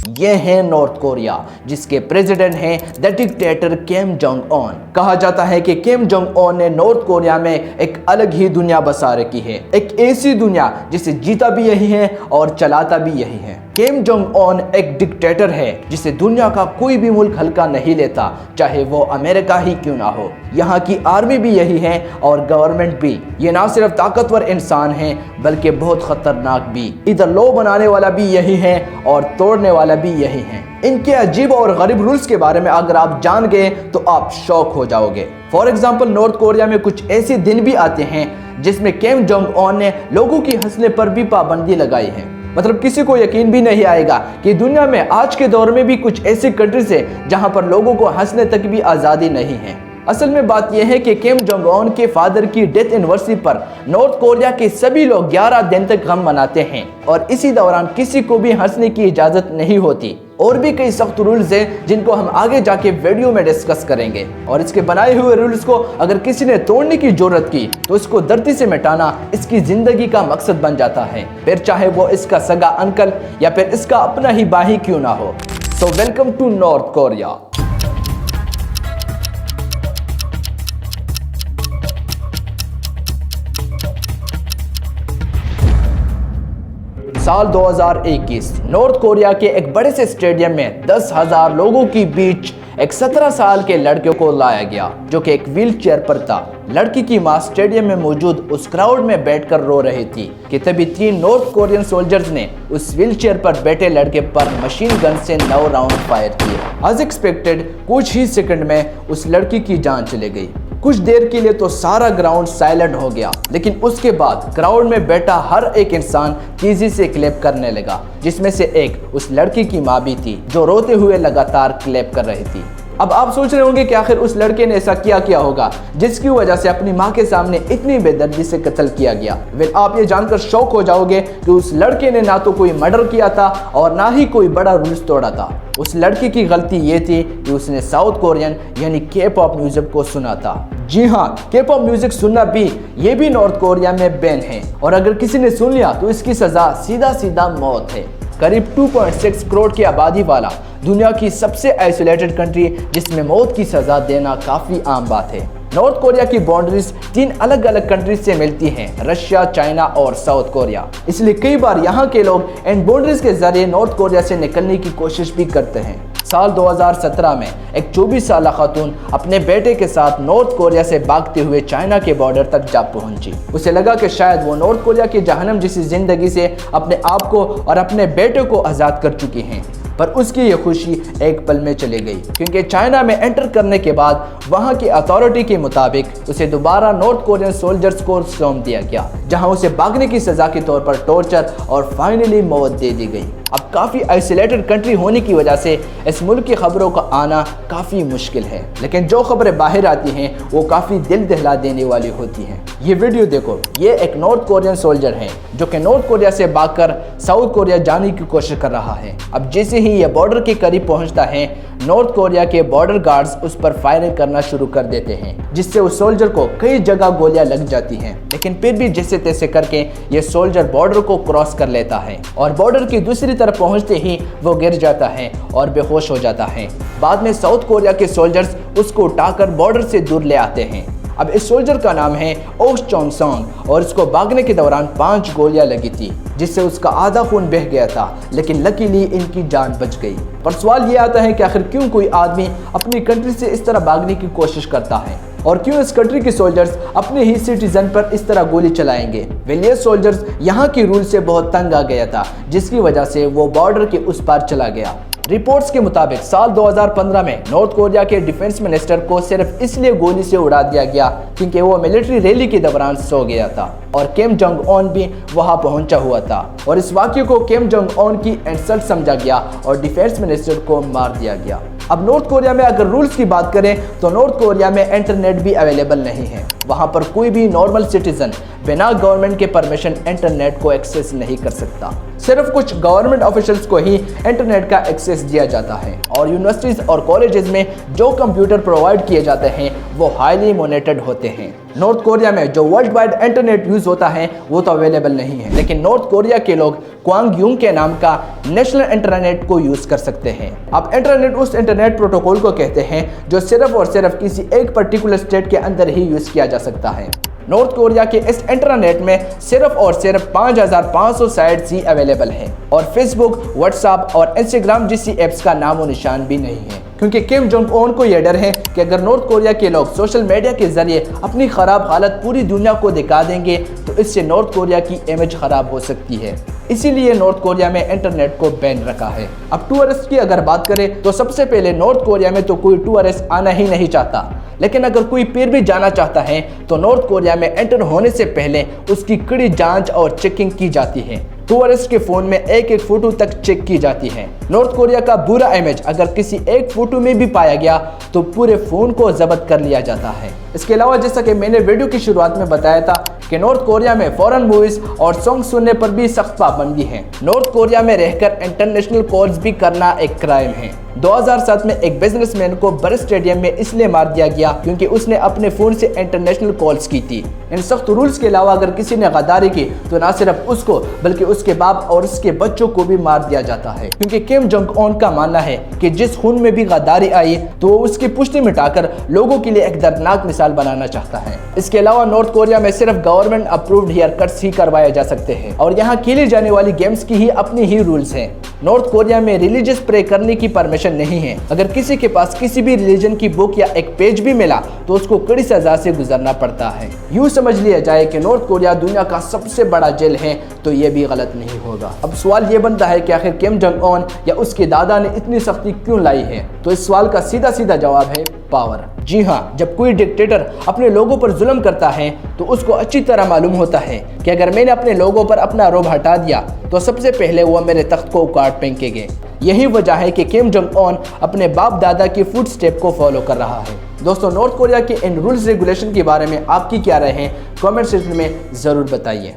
ये है north Korea, जिसके प्रेसिडेंट हैं the dictator Kim Jong Un. कहा जाता है कि किम जोंग उन ने नॉर्थ कोरिया में एक अलग ही दुनिया बसा रखी है, एक ऐसी दुनिया जिसे जीता भी यही है और चलाता भी यही है। किम जोंग उन एक डिक्टेटर है जिसे दुनिया का कोई भी मुल्क हल्का नहीं लेता, चाहे वो अमेरिका ही क्यों ना हो। यहाँ की आर्मी भी यही है और गवर्नमेंट भी। ये ना सिर्फ ताकतवर इंसान है बल्कि बहुत खतरनाक भी। इधर लो बनाने वाला भी यही है और तोड़ने वाला भी यही है। इनके अजीब और गरीब रूल्स के बारे में अगर आप जान गए तो आप शॉक हो जाओगे। फॉर एग्जाम्पल, नॉर्थ कोरिया में कुछ ऐसे दिन भी आते हैं जिसमें किम जोंग उन ने लोगों की हंसने पर भी पाबंदी लगाई है। मतलब किसी को यकीन भी नहीं आएगा कि दुनिया में आज के दौर में भी कुछ ऐसी कंट्रीज है जहां पर लोगों को हंसने तक भी आज़ादी नहीं है। असल में बात यह है कि किम जोंग उन के फादर की डेथ एनिवर्सरी पर नॉर्थ कोरिया के सभी लोग 11 दिन तक गम मनाते हैं और इसी दौरान किसी को भी हंसने की इजाज़त नहीं होती। और भी कई सख्त रूल्स हैं जिनको हम आगे जाके वीडियो में डिस्कस करेंगे। और इसके बनाए हुए रूल्स को अगर किसी ने तोड़ने की जरूरत की तो इसको धरती से मिटाना इसकी जिंदगी का मकसद बन जाता है, फिर चाहे वो इसका सगा अंकल या फिर इसका अपना ही भाई क्यों ना हो। So welcome to North Korea. साल 2021 नॉर्थ कोरिया के एक बड़े से स्टेडियम में 10,000 लोगों के बीच एक 17 साल के लड़के को लाया गया जो कि एक व्हील चेयर पर था। लड़की की मां स्टेडियम में मौजूद उस क्राउड में बैठकर रो रही थी कि तभी 3 नॉर्थ कोरियन सोल्जर्स ने उस व्हील चेयर पर बैठे लड़के पर मशीन गन से 9 राउंड फायर किए। एज एक्सपेक्टेड कुछ ही सेकंड में उस लड़की की जान चली गई। कुछ देर के लिए तो सारा ग्राउंड साइलेंट हो गया, लेकिन उसके बाद क्राउड में बैठा हर एक इंसान तेजी से क्लैप करने लगा, जिसमें से एक उस लड़की की मां भी थी जो रोते हुए लगातार क्लैप कर रही थी। अब आप सोच रहे होंगे कि आखिर उस लड़के ने ऐसा क्या होगा जिसकी वजह से अपनी मां के सामने इतनी बेदर्दी से कत्ल किया गया। वेल, आप ये जानकर शॉक हो जाओगे कि उस लड़के ने ना तो कोई मर्डर किया था और ना ही कोई बड़ा रूल्स तोड़ा था। उस लड़की की गलती ये थी कि उसने साउथ कोरियन यानी के पॉप म्यूजिक को सुना था। जी हाँ, के पॉप म्यूजिक सुनना भी ये भी नॉर्थ कोरिया में बैन है और अगर किसी ने सुन लिया तो इसकी सजा सीधा मौत है। करीब 2.6 करोड़ की आबादी वाला दुनिया की सबसे आइसोलेटेड कंट्री जिसमें मौत की सजा देना काफ़ी आम बात है। नॉर्थ कोरिया की बाउंड्रीज 3 अलग अलग कंट्रीज से मिलती हैं, रशिया, चाइना और साउथ कोरिया। इसलिए कई बार यहाँ के लोग इन बाउंड्रीज के जरिए नॉर्थ कोरिया से निकलने की कोशिश भी करते हैं। साल 2017 में एक 24 साल खातून अपने बेटे के साथ नॉर्थ कोरिया से भागते हुए चाइना के बॉर्डर तक जा पहुंची। उसे लगा कि शायद वो नॉर्थ कोरिया की जहन्नम जैसी जिंदगी से अपने आप को और अपने बेटे को आज़ाद कर चुकी हैं, पर उसकी ये खुशी एक पल में चली गई, क्योंकि चाइना में एंटर करने के बाद वहां की अथॉरिटी के मुताबिक उसे दोबारा नॉर्थ कोरियन सोल्जर्स को सौंप दिया गया, जहां उसे भागने की सजा के तौर पर टॉर्चर और फाइनली मौत दे दी गई। अब काफ़ी आइसोलेटेड कंट्री होने की वजह से इस मुल्क की खबरों का आना काफ़ी मुश्किल है, लेकिन जो खबरें बाहर आती हैं वो काफ़ी दिल दहला देने वाली होती हैं। ये वीडियो देखो, ये एक नॉर्थ कोरियन सोल्जर है जो कि नॉर्थ कोरिया से भागकर साउथ कोरिया जाने की कोशिश कर रहा है। अब जैसे ही ये बॉर्डर के करीब पहुंचता है, नॉर्थ कोरिया के बॉर्डर गार्ड्स उस पर फायरिंग करना शुरू कर देते हैं, जिससे उस सोल्जर को कई जगह गोलियां लग जाती हैं। लेकिन फिर भी जैसे तैसे करके ये सोल्जर बॉर्डर को क्रॉस कर लेता है और बॉर्डर की दूसरी तरफ पहुंचते ही वो गिर जाता है और बेहोश हो जाता है। बाद में साउथ कोरिया के सोल्जर्स उसको उठाकर बॉर्डर से दूर ले आते हैं। अब इस सोल्जर का नाम है ओक्स चोंग सॉन्ग और इसको भागने के दौरान 5 गोलियां लगी थी, जिससे उसका आधा खून बह गया था, लेकिन लकीली इनकी जान बच गई। पर सवाल ये आता है कि आखिर क्यों कोई आदमी अपनी कंट्री से इस तरह भागने की कोशिश करता है और क्यों इस कंट्री के सोल्जर्स अपने ही सिटीजन पर इस तरह गोली चलाएंगे। वेल, ये सोल्जर्स यहाँ की रूल से बहुत तंग आ गया था, जिसकी वजह से वो बॉर्डर के उस पार चला गया। रिपोर्ट्स के मुताबिक साल 2015 में नॉर्थ कोरिया के डिफेंस मिनिस्टर को सिर्फ इसलिए गोली से उड़ा दिया गया क्योंकि वो मिलिट्री रैली के दौरान सो गया था और किम जोंग उन भी वहां पहुंचा हुआ था और इस वाक्य को किम जोंग उन की इंसल्ट समझा गया और डिफेंस मिनिस्टर को मार दिया गया। अब नॉर्थ कोरिया में अगर रूल्स की बात करें तो नॉर्थ कोरिया में इंटरनेट भी अवेलेबल नहीं है। वहां पर कोई भी नॉर्मल सिटीजन बिना गवर्नमेंट के परमिशन इंटरनेट को एक्सेस नहीं कर सकता। सिर्फ कुछ गवर्नमेंट ऑफिशियल्स को ही इंटरनेट का एक्सेस दिया जाता है और यूनिवर्सिटीज और कॉलेजेस में जो कंप्यूटर प्रोवाइड किए जाते हैं वो हाईली मॉनिटर्ड होते हैं। नॉर्थ कोरिया में जो वर्ल्ड वाइड इंटरनेट यूज होता है वो तो अवेलेबल नहीं है, लेकिन नॉर्थ कोरिया के लोग क्वांगयुंग के नाम का नेशनल इंटरनेट को यूज कर सकते हैं। अब इंटरनेट उस इंटरनेट प्रोटोकॉल को कहते हैं जो सिर्फ और सिर्फ किसी एक पर्टिकुलर स्टेट के अंदर ही यूज किया जा सकता है। नॉर्थ कोरिया के इस इंटरनेट में सिर्फ और सिर्फ 5500 साइट्स ही अवेलेबल हैं और फेसबुक, व्हाट्सएप और इंस्टाग्राम जैसी ऐप्स का नामो निशान भी नहीं है, क्योंकि किम जोंग उन को यह डर है कि अगर नॉर्थ कोरिया के लोग सोशल मीडिया के जरिए अपनी खराब हालत पूरी दुनिया को दिखा देंगे तो इससे नॉर्थ कोरिया की इमेज खराब हो सकती है। इसीलिए नॉर्थ कोरिया में इंटरनेट को बैन रखा है। अब टूरिस्ट की अगर बात करें तो सबसे पहले नॉर्थ कोरिया में तो कोई टूरिस्ट आना ही नहीं चाहता, लेकिन अगर कोई फिर भी जाना चाहता है तो नॉर्थ कोरिया में एंटर होने से पहले उसकी कड़ी जांच और चेकिंग की जाती है। टूरिस्ट के फोन में एक एक फोटो तक चेक की जाती है। नॉर्थ कोरिया का बुरा इमेज अगर किसी एक फोटो में भी पाया गया तो पूरे फोन को जब्त कर लिया जाता है। इसके अलावा जैसा कि मैंने वीडियो की शुरुआत में बताया था कि नॉर्थ कोरिया में फॉरेन मूवीज और सॉन्ग सुनने पर भी सख्त पाबंदी है। नॉर्थ कोरिया में रहकर इंटरनेशनल कॉल्स भी करना एक क्राइम है। 2007 में एक बिजनेसमैन को बड़े स्टेडियम में इसलिए मार दिया गया क्योंकि उसने अपने फोन से इंटरनेशनल कॉल्स की थी। इन सख्त रूल्स के अलावा अगर किसी ने गद्दारी की तो न सिर्फ उसको बल्कि उसके बाप और उसके बच्चों को भी मार दिया जाता है, क्योंकि किम जोंग उन का मानना है कि जिस खून में भी गद्दारी आई तो वो उसकी पुष्टि मिटाकर लोगों के लिए एक दर्दनाक मिसाल बनाना चाहता है। इसके अलावा नॉर्थ कोरिया में सिर्फ गवर्नमेंट अप्रूव्ड हेयर कट्स ही करवाए जा सकते हैं और यहाँ खेली जाने वाली गेम्स की ही अपनी ही रूल्स हैं। नॉर्थ कोरिया में रिलीजियस प्रे करने की परमिशन नहीं है। अगर किसी के पास किसी भी रिलीजन की बुक या एक पेज भी मिला तो उसको कड़ी सजा से गुजरना पड़ता है। यूँ समझ लिया जाए कि नॉर्थ कोरिया दुनिया का सबसे बड़ा जेल है तो ये भी गलत नहीं होगा। अब सवाल ये बनता है कि आखिर किम जोंग उन या उसके दादा ने इतनी सख्ती क्यों लाई है? तो इस सवाल का सीधा सीधा जवाब है पावर। जी हाँ, जब कोई डिक्टेटर अपने लोगों पर जुल्म करता है तो उसको अच्छी तरह मालूम होता है कि अगर मैंने अपने लोगों पर अपना रोब हटा दिया तो सबसे पहले वो मेरे तख्त को उखाड़ फेंकेंगे। यही वजह है कि किम जोंग उन अपने बाप दादा की फुट स्टेप को फॉलो कर रहा है। दोस्तों, नॉर्थ कोरिया के इन रूल्स रेगुलेशन के बारे में आपकी क्या राय है? कमेंट सेक्शन में ज़रूर बताइए।